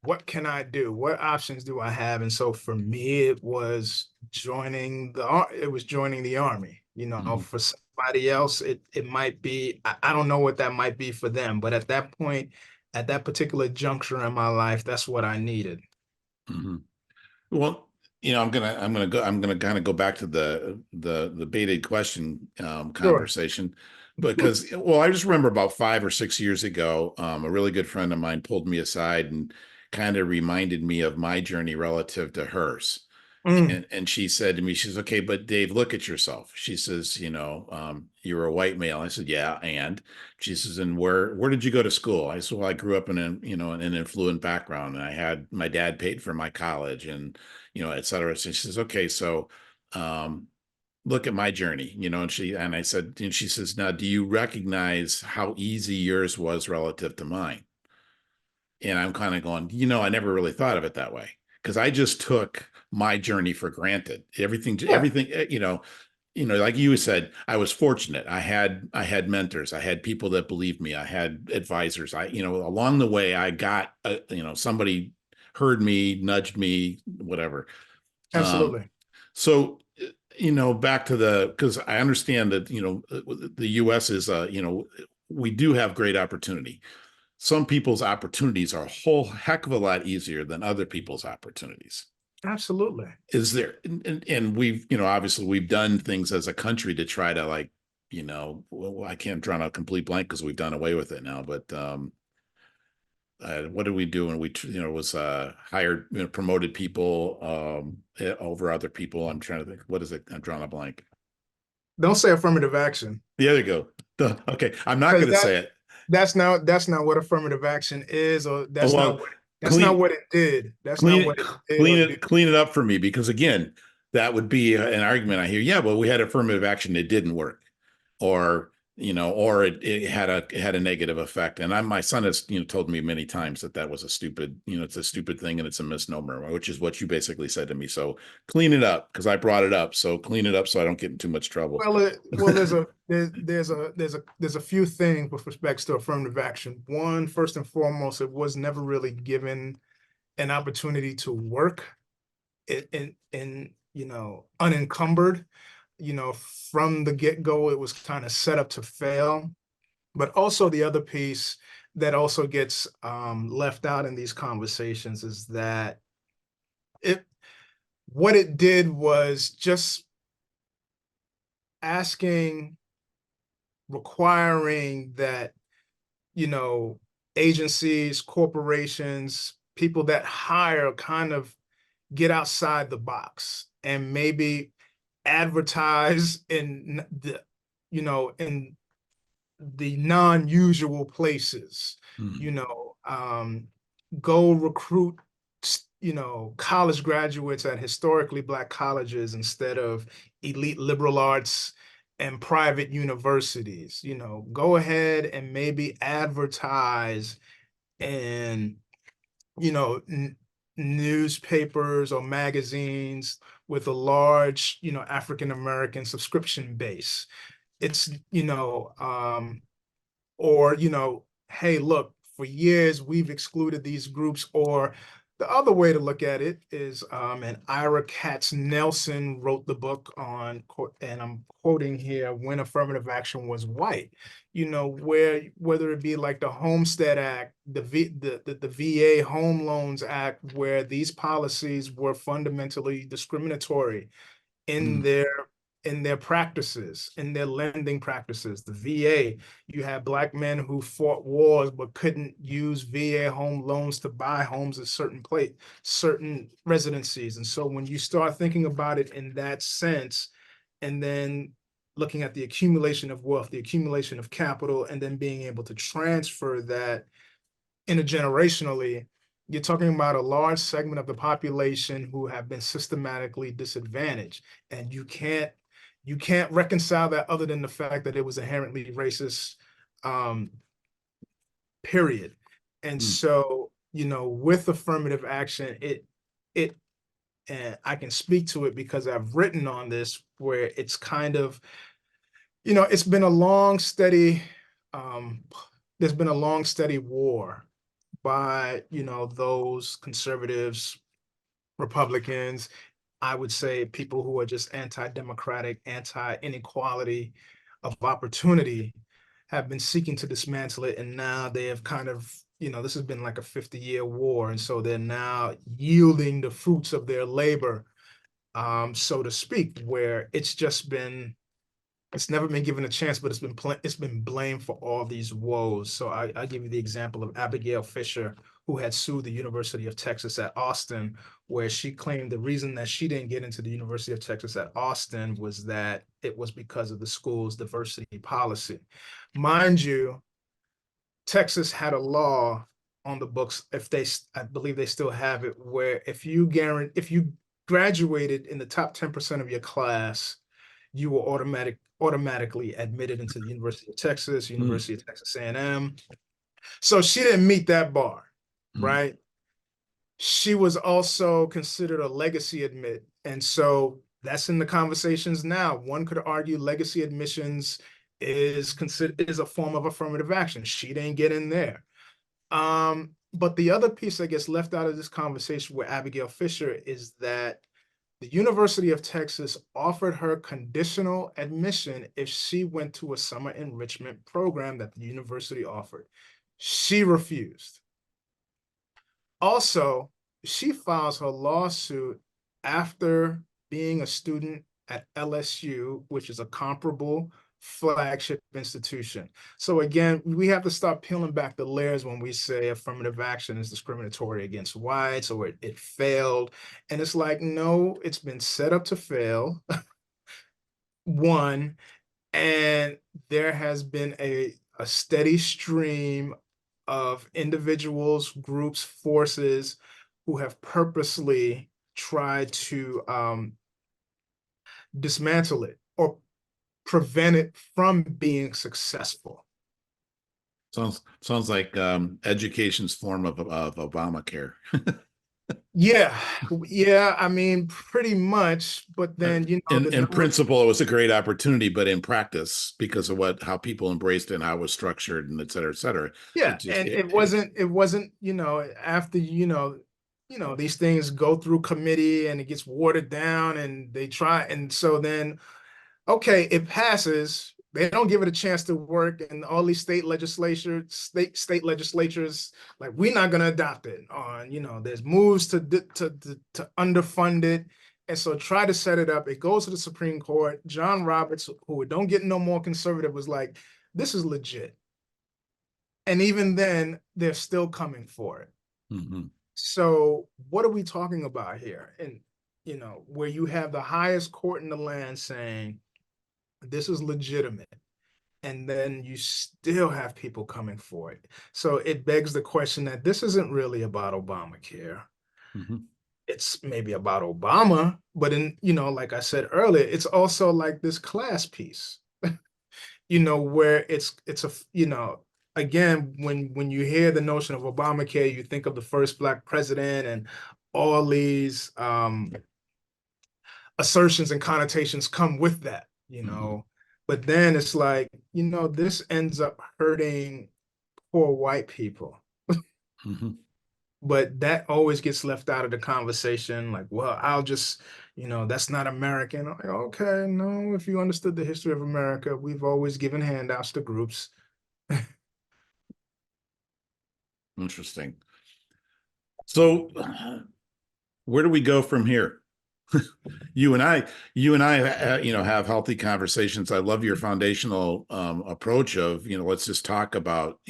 what can I do? What options do I have? And so for me, it was joining the army. Mhm, For somebody else, it might be, I don't know what that might be for them, but at that point, at that particular juncture in my life, that's what I needed. mhm. Well, I'm gonna kind of go back to the baited question Sure. conversation, because, well, I just remember about 5 or 6 years ago, a really good friend of mine pulled me aside and kind of reminded me of my journey relative to hers. Mm. And she said to me, she says, okay, but Dave, look at yourself. She says, you're a white male. I said, yeah. And she says, and where did you go to school? I said, well, I grew up in an affluent background, and I had my dad paid for my college, and, et cetera. So she says, okay, so, look at my journey, and I said, and she says, now, do you recognize how easy yours was relative to mine? And I'm kind of going, I never really thought of it that way, because I just took my journey for granted. Yeah, Everything, like you said, I was fortunate. I had mentors. I had people that believed me. I had advisors. Along the way, I got, somebody heard me, nudged me, whatever. Um, absolutely. so, back to because I understand that, the U.S. is, we do have great opportunity. Some people's opportunities are a whole heck of a lot easier than other people's opportunities. Absolutely. Is there, and we've, obviously we've done things as a country to try to, like, well, I can't draw a complete blank because we've done away with it now, but what did we do when we, was hired, promoted people over other people? I'm trying to think, what is it? I'm drawing a blank. Don't say affirmative action, There you go. Okay, I'm not because going to say it. that's not what affirmative action is, or Oh, well, that's not clean what it did. That's not clean what it, it did clean or do. it, clean it up for me, because again, that would be an argument I hear. Yeah, well, we had affirmative action, it didn't work, or or it had a negative effect. And my son has told me many times that was a stupid, it's a stupid thing, and it's a misnomer, which is what you basically said to me. So clean it up, because I brought it up. So clean it up so I don't get in too much trouble. Well, there's a few things with respects to affirmative action. One, first and foremost, it was never really given an opportunity to work in unencumbered. From the get-go, it was kind of set up to fail. But also the other piece that also gets left out in these conversations is that it what it did was just asking, requiring that, you know, agencies, corporations, people that hire kind of get outside the box and maybe advertise in the non-usual places, Hmm. you know, go recruit, college graduates at historically Black colleges instead of elite liberal arts and private universities. Go ahead and maybe advertise in, newspapers or magazines with a large, African American subscription base. It's, or, hey, look, for years we've excluded these groups. Or the other way to look at it is, and Ira Katz Nelson wrote the book on, and I'm quoting here, When Affirmative Action Was White, whether it be like the Homestead Act, the VA Home Loans Act, where these policies were fundamentally discriminatory in Hmm. their practices, in their lending practices. The VA, you had Black men who fought wars but couldn't use VA home loans to buy homes at certain residencies. And so when you start thinking about it in that sense, and then looking at the accumulation of wealth, the accumulation of capital, and then being able to transfer that intergenerationally, you're talking about a large segment of the population who have been systematically disadvantaged. And you can't reconcile that other than the fact that it was inherently racist, um, period. And Hmm. so, with affirmative action, it and I can speak to it because I've written on this, where it's kind of, it's been a long, steady, um, there's been a long, steady war by, those conservatives, Republicans, I would say people who are just anti-democratic, anti-inequality of opportunity, have been seeking to dismantle it. And now they have kind of, this has been like a 50-year war. And so they're now yielding the fruits of their labor, so to speak, where it's never been given a chance, but it's been blamed for all these woes. So I give you the example of Abigail Fisher, who had sued the University of Texas at Austin, where she claimed the reason that she didn't get into the University of Texas at Austin was that it was because of the school's diversity policy. Mind you, Texas had a law on the books, I believe they still have it, where if you graduated in the top 10% of your class, you were automatically admitted into the University of Texas, Mm, University of Texas A&M. So she didn't meet that bar, mm. right? She was also considered a legacy admit. And so that's in the conversations now. One could argue legacy admissions is a form of affirmative action. She didn't get in there. But the other piece that gets left out of this conversation with Abigail Fisher is that the University of Texas offered her conditional admission if she went to a summer enrichment program that the university offered. She refused. Also, she files her lawsuit after being a student at LSU, which is a comparable flagship institution. So again, we have to start peeling back the layers when we say affirmative action is discriminatory against whites or it failed. And it's like, no, it's been set up to fail. One, and there has been a steady stream of individuals, groups, forces who have purposely tried to dismantle it or prevent it from being successful. Sounds like education's form of Obamacare. Yeah, yeah, I mean, pretty much. But then, In principle, it was a great opportunity, but in practice, because of how people embraced it and how it was structured and et cetera, yeah, it just and it wasn't, after, these things go through committee and it gets watered down and they try, and so then, okay, it passes. They don't give it a chance to work, and all these state legislatures, like, we're not going to adopt it. On, there's moves to underfund it, and so try to set it up. It goes to the Supreme Court. John Roberts, who don't get no more conservative, was like, "This is legit," and even then, they're still coming for it. Mhm. So, what are we talking about here? And where you have the highest court in the land saying this is legitimate, and then you still have people coming for it. So it begs the question that this isn't really about Obamacare. Mhm. It's maybe about Obama, but like I said earlier, it's also like this class piece, where it's a, again, when you hear the notion of Obamacare, you think of the first Black president and all these assertions and connotations come with that, Mhm. but then it's like, this ends up hurting poor white people. Mhm. But that always gets left out of the conversation. Like, well, I'll just, that's not American. I'm like, okay, no, if you understood the history of America, we've always given handouts to groups. Interesting. So, where do we go from here? you and I, have healthy conversations. I love your foundational approach of, let's just talk about,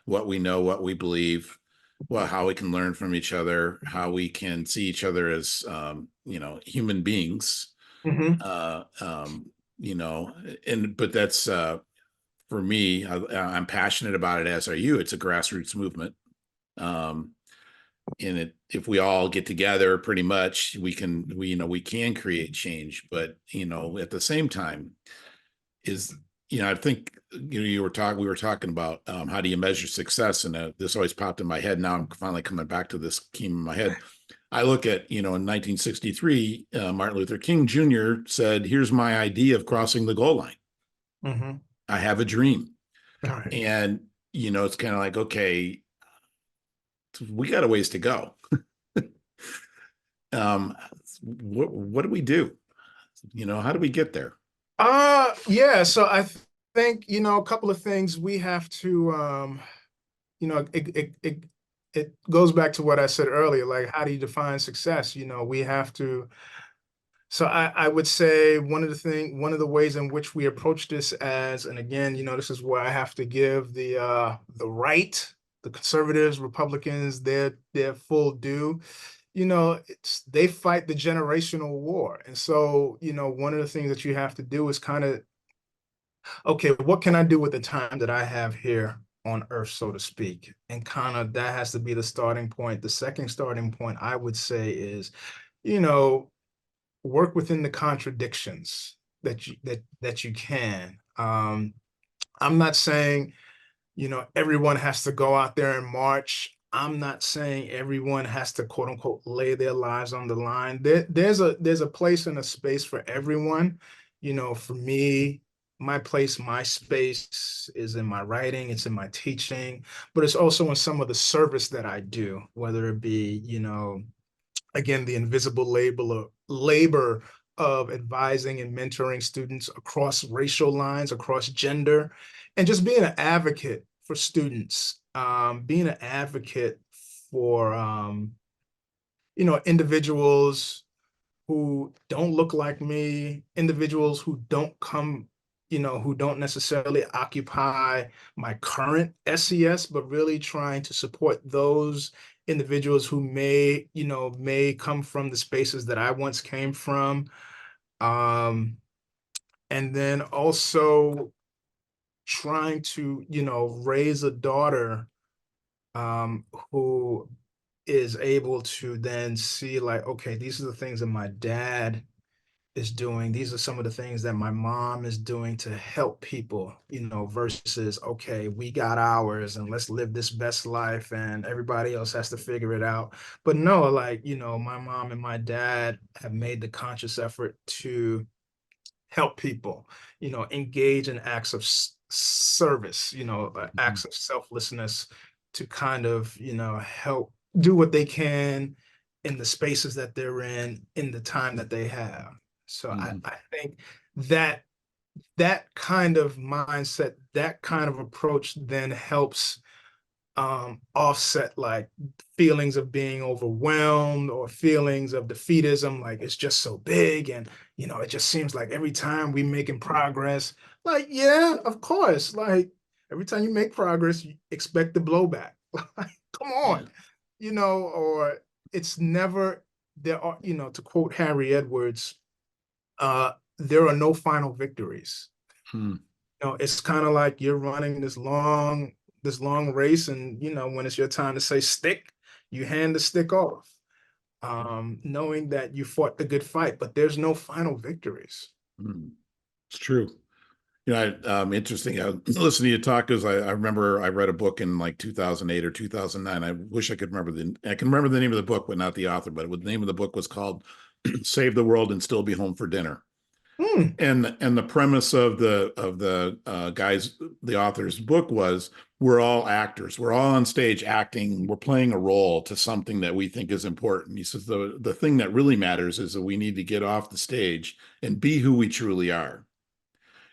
what we know, what we believe, how we can learn from each other, how we can see each other as, human beings. Mhm. Uh, but that's for me. I'm passionate about it, as are you. It's a grassroots movement. Um, and if we all get together, pretty much we can create change. But at the same time, is I think we were talking about how do you measure success, and this always popped in my head. Now I'm finally coming back to this, came in my head. I look at, in 1963, Martin Luther King Jr. said, "Here's my idea of crossing the goal line. Mhm. I have a dream." All right. And it's kind of like, okay, we got a ways to go. um what do we do? How do we get there? Yeah, so I think, a couple of things we have to, it goes back to what I said earlier, like, how do you define success? We have to, so I would say one of the ways in which we approach this, and again, this is where I have to give the the conservatives, Republicans, their full due. They fight the generational war. And so, one of the things that you have to do is kind of, okay, what can I do with the time that I have here on earth, so to speak? And kind of that has to be the starting point. The second starting point I would say is, you know, work within the contradictions that you can. I'm not saying, everyone has to go out there and march. I'm not saying everyone has to quote unquote lay their lives on the line. There's a place and a space for everyone. For me, my place, my space is in my writing, it's in my teaching, but it's also in some of the service that I do, whether it be, again, the invisible labor of advising and mentoring students across racial lines, across gender, and just being an advocate for students, being an advocate for individuals who don't look like me, individuals who don't come, who don't necessarily occupy my current SES, but really trying to support those individuals who may come from the spaces that I once came from. And then also trying to, raise a daughter who is able to then see like, okay, these are the things that my dad is doing. These are some of the things that my mom is doing to help people, versus, okay, we got ours and let's live this best life and everybody else has to figure it out. But no, like, my mom and my dad have made the conscious effort to help people, engage in acts of service, acts of selflessness to kind of, help do what they can in the spaces that they're in the time that they have. So Mhm. I think that that kind of mindset, that kind of approach then helps offset like feelings of being overwhelmed or feelings of defeatism, like it's just so big and it just seems like every time we making progress, like yeah, of course, like every time you make progress you expect the blowback. Like come Yeah. on, or it's never, there are, to quote Harry Edwards, there are no final victories. Hmm. It's kind of like you're running this long race, and when it's your time to say stick, you hand the stick off, knowing that you fought the good fight, but there's no final victories. Hmm. It's true. Interesting. I listening to you talk because I remember I read a book in like 2008 or 2009. I wish I can remember the name of the book, but not the author. But the name of the book was called "Save the World and Still Be Home for Dinner." Hmm, And the premise of the author's book was we're all actors. We're all on stage acting. We're playing a role to something that we think is important. He says the thing that really matters is that we need to get off the stage and be who we truly are.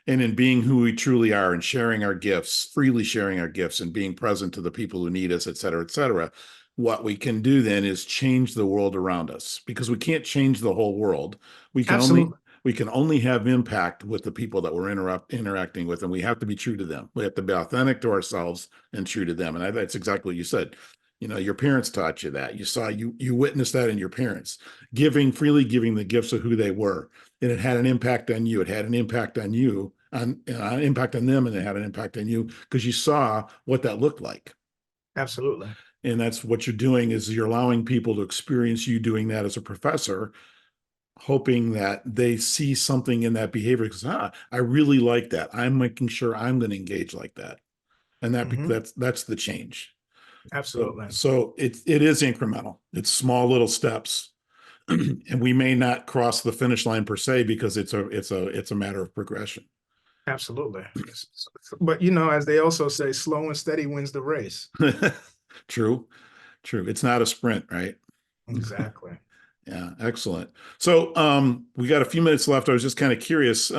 And in being who we truly are and sharing our gifts, freely sharing our gifts and being present to the people who need us, et cetera, what we can do then is change the world around us because we can't change the whole world. We can only absolutely. we can only have impact with the people that we're interacting with, and we have to be true to them. We have to be authentic to ourselves and true to them. And that's exactly what you said. Your parents taught you that. You witnessed that in your parents, freely giving the gifts of who they were, and it had an impact on you. It had an impact on you, on an impact on them, and it had an impact on you because you saw what that looked like. Absolutely. And that's what you're doing is you're allowing people to experience you doing that as a professor, hoping that they see something in that behavior because I really like that. I'm making sure I'm going to engage like that, and Hmm. that's the change. So Absolutely. so it is incremental. It's small little steps, and we may not cross the finish line per se because it's a matter of progression. Absolutely. But as they also say, slow and steady wins the race. True, true. It's not a sprint, right? Exactly. Yeah, excellent. So we got a few minutes left. I was just kind of curious.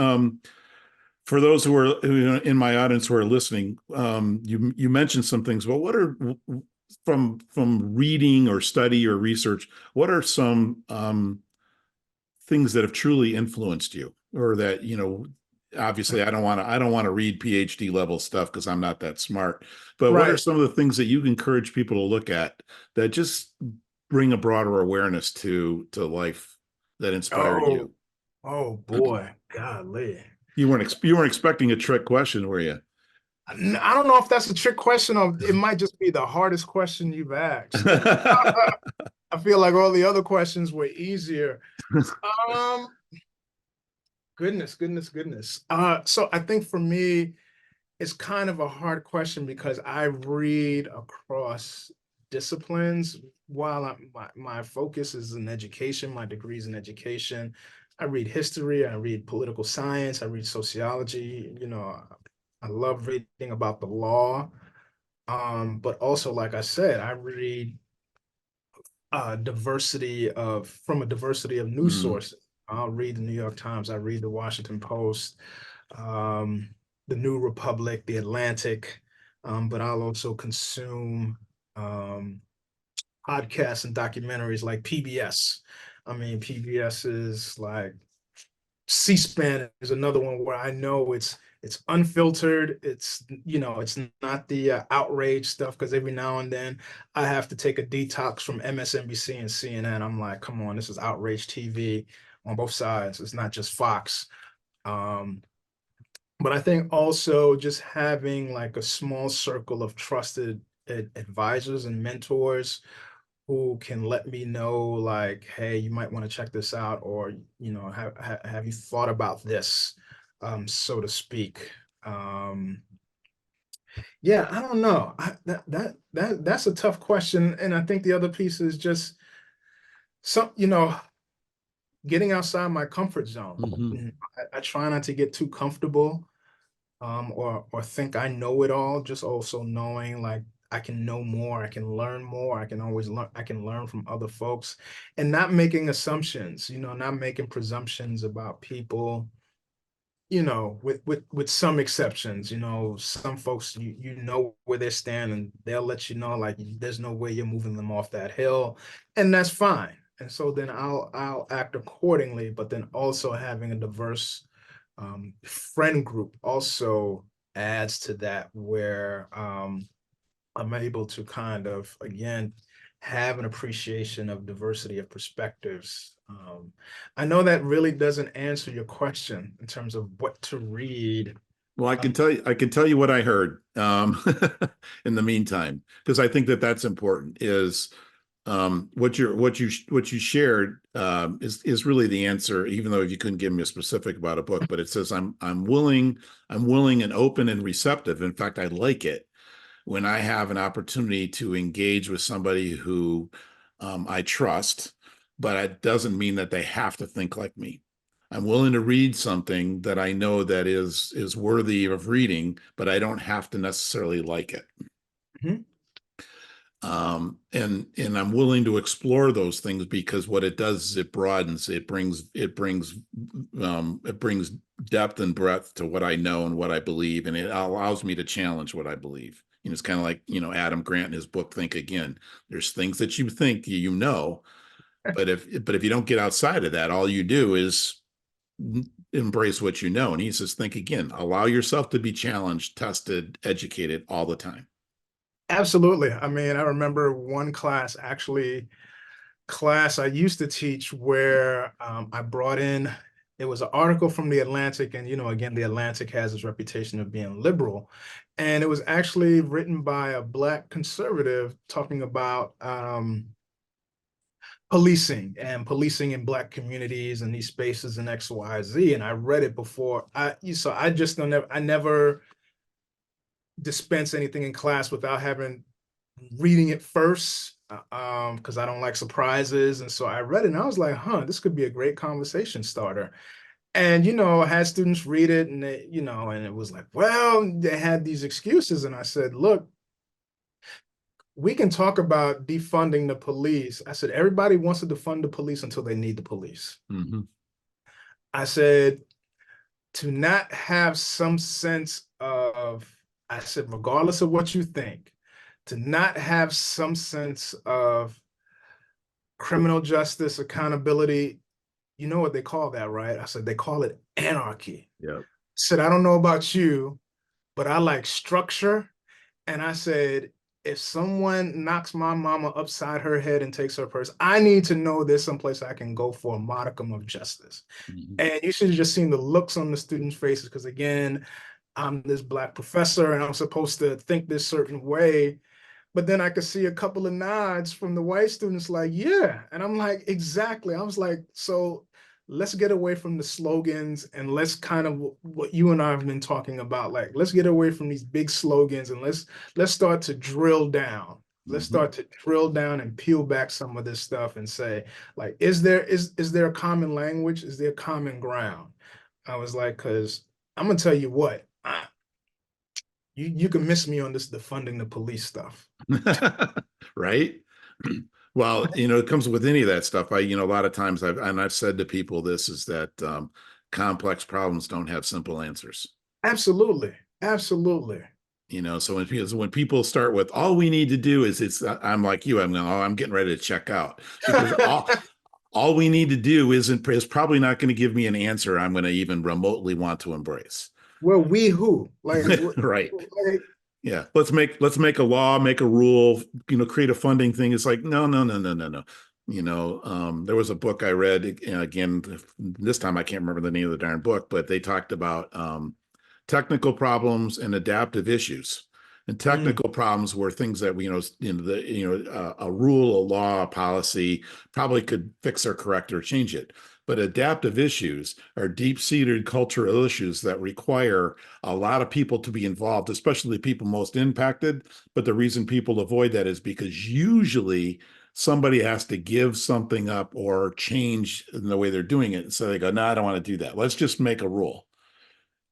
For those who in my audience who are listening, you mentioned some things. Well, what are from reading or study or research? What are some things that have truly influenced you, or that obviously I don't want to read PhD level stuff because I'm not that smart. But what are Right. some of the things that you encourage people to look at that just bring a broader awareness to life that inspired Oh, you? oh boy, golly. You weren't expecting a trick question, were you? I don't know if that's a trick question or it might just be the hardest question you've asked. I feel like all the other questions were easier. Um, goodness. So I think for me, it's kind of a hard question because I read across disciplines. While my focus is in education, my degrees in education, I read history, I read political science, I read sociology. I love reading about the law. But also, like I said, I read from a diversity of news Mm, sources. I'll read the New York Times, I read the Washington Post, um, the New Republic, the Atlantic, but I'll also consume um, podcasts and documentaries like PBS. I mean, PBS is like C-SPAN is another one where I know it's unfiltered. It's not the outrage stuff because every now and then I have to take a detox from MSNBC and CNN. I'm like, come on, this is outrage TV on both sides. It's not just Fox. Um, but I think also just having like a small circle of trusted advisors and mentors who can let me know like, hey, you might want to check this out, or have you thought about this, so to speak. Um, yeah, I don't know. That's a tough question, and I think the other piece is just getting outside my comfort zone. mhm. I try not to get too comfortable, or think I know it all. Just also knowing like I can know more, I can learn more, I can always learn, I can learn from other folks, and not making assumptions, not making presumptions about people, with some exceptions. Some folks you know where they stand and they'll let you know like there's no way you're moving them off that hill, and that's fine. And so then I'll act accordingly, but then also having a diverse friend group also adds to that where I'm able to kind of again have an appreciation of diversity of perspectives. I know that really doesn't answer your question in terms of what to read. Well, I can Um, tell you, I can tell you what I heard in the meantime, because I think that that's important. Is what you shared is really the answer, even though you couldn't give me a specific about a book. But it says I'm willing and open and receptive. In fact, I like it when I have an opportunity to engage with somebody who I trust, but it doesn't mean that they have to think like me. I'm willing to read something that I know that is worthy of reading, but I don't have to necessarily like it. mhm. And I'm willing to explore those things because what it does is it broadens, it brings depth and breadth to what I know and what I believe, and it allows me to challenge what I believe. It's kind of like Adam Grant in his book Think Again. There's things that you think but if you don't get outside of that, all you do is embrace what you know. And he says, think again, allow yourself to be challenged, tested, educated all the time. Absolutely. I mean, I remember one class I used to teach where I brought in, it was an article from the Atlantic, and again, the Atlantic has its reputation of being liberal. And it was actually written by a Black conservative talking about policing in Black communities and these spaces and X, Y, Z. And I read it before. I just don't never I never dispense anything in class without having reading it first, because I don't like surprises. And so I read it and I was like, this could be a great conversation starter. And I had students read it and and it was like, well, they had these excuses. And I said, look, we can talk about defunding the police. I said, everybody wants to defund the police until they need the police. Mm-hmm. I said, to not have some sense of, I said, regardless of what you think, to not have some sense of criminal justice accountability, you know what they call that, right? I said, they call it anarchy. Yeah. Said, I don't know about you, but I like structure. And I said, if someone knocks my mama upside her head and takes her purse, I need to know there's someplace I can go for a modicum of justice. Mhm. And you should have just seen the looks on the students' faces. Because again, I'm this Black professor and I'm supposed to think this certain way. But then I could see a couple of nods from the white students like, yeah. And I'm like, exactly. I was like, so let's get away from the slogans and let's kind of what you and I have been talking about. Like, let's get away from these big slogans and let's start to drill down. Let's Mhm. start to drill down and peel back some of this stuff and say, like, is there a common language? Is there common ground? I was like, because I'm gonna tell you what, you can miss me on this defunding the police stuff. Right? Well, it comes with any of that stuff. A lot of times I've said to people this is that complex problems don't have simple answers. Absolutely. Absolutely. So when people start with all we need to do is I'm like you, I'm getting ready to check out because all we need to do is probably not going to give me an answer I'm going to even remotely want to embrace. Well, we who? Right. Like, Yeah, let's make a law, make a rule, create a funding thing. It's like no, no, no, no, no, no. There was a book I read again. This time I can't remember the name of the darn book, but they talked about technical problems and adaptive issues. And mm, technical problems were things that a rule, a law, a policy probably could fix or correct or change it. But adaptive issues are deep-seated cultural issues that require a lot of people to be involved, especially the people most impacted. But the reason people avoid that is because usually somebody has to give something up or change in the way they're doing it. So they go, no, I don't want to do that. Let's just make a rule.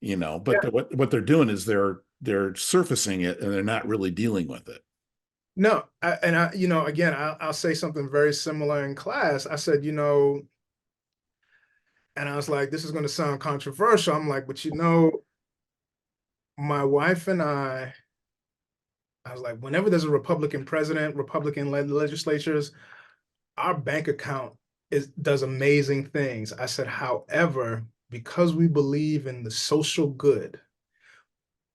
But yeah. what they're doing is they're surfacing it and they're not really dealing with it. No, again, I'll say something very similar in class. I said, and I was like, this is going to sound controversial. I'm like, but my wife and I was like, whenever there's a Republican president, Republican led legislatures, our bank account does amazing things. I said, however, because we believe in the social good,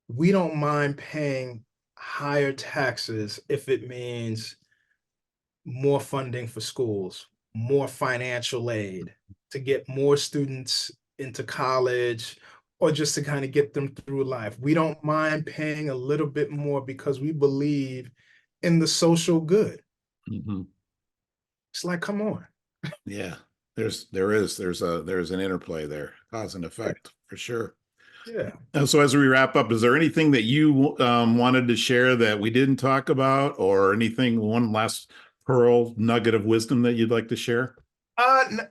we don't mind paying higher taxes if it means more funding for schools, more financial aid to get more students into college or just to kind of get them through life. We don't mind paying a little bit more because we believe in the social good. Mm-hmm. It's like, come on. Yeah, there's an interplay there, cause and effect for sure. Yeah. And so as we wrap up, is there anything that you wanted to share that we didn't talk about, or anything, one last pearl nugget of wisdom that you'd like to share?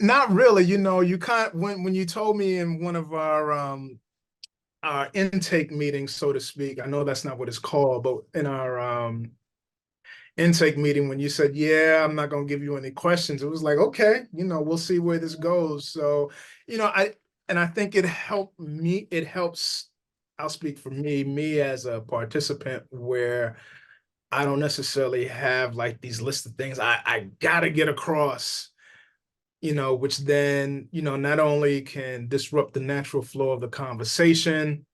Not really. You kind when you told me in one of our intake meetings, so to speak. I know that's not what it's called, but in our intake meeting, when you said, "Yeah, I'm not gonna give you any questions," it was like, okay, we'll see where this goes. So, I think it helped me. It helps. I'll speak for me as a participant, where I don't necessarily have like these list of things I gotta get across. Which then, not only can disrupt the natural flow of the conversation,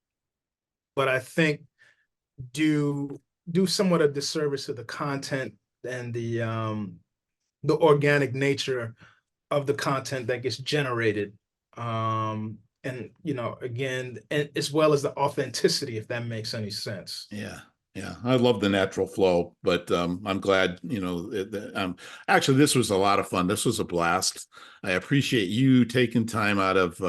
but I think do do somewhat a disservice to the content and the organic nature of the content that gets generated. And again, and as well as the authenticity, if that makes any sense. Yeah. Yeah, I love the natural flow, but I'm glad, actually this was a lot of fun. This was a blast. I appreciate you taking time out of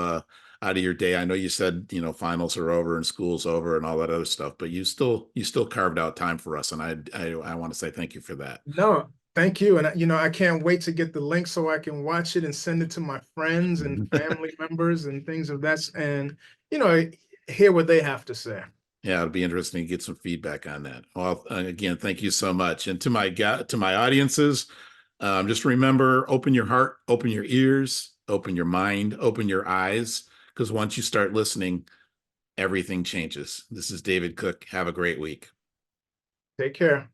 your day. I know you said, finals are over and school's over and all that other stuff, but you still carved out time for us, and I want to say thank you for that. No, thank you. And I can't wait to get the link so I can watch it and send it to my friends and family members and things of that, and you know, hear what they have to say. Yeah, it'll be interesting to get some feedback on that. Well, again, thank you so much. And to my audiences, just remember, open your heart, open your ears, open your mind, open your eyes, because once you start listening, everything changes. This is David Cook. Have a great week. Take care.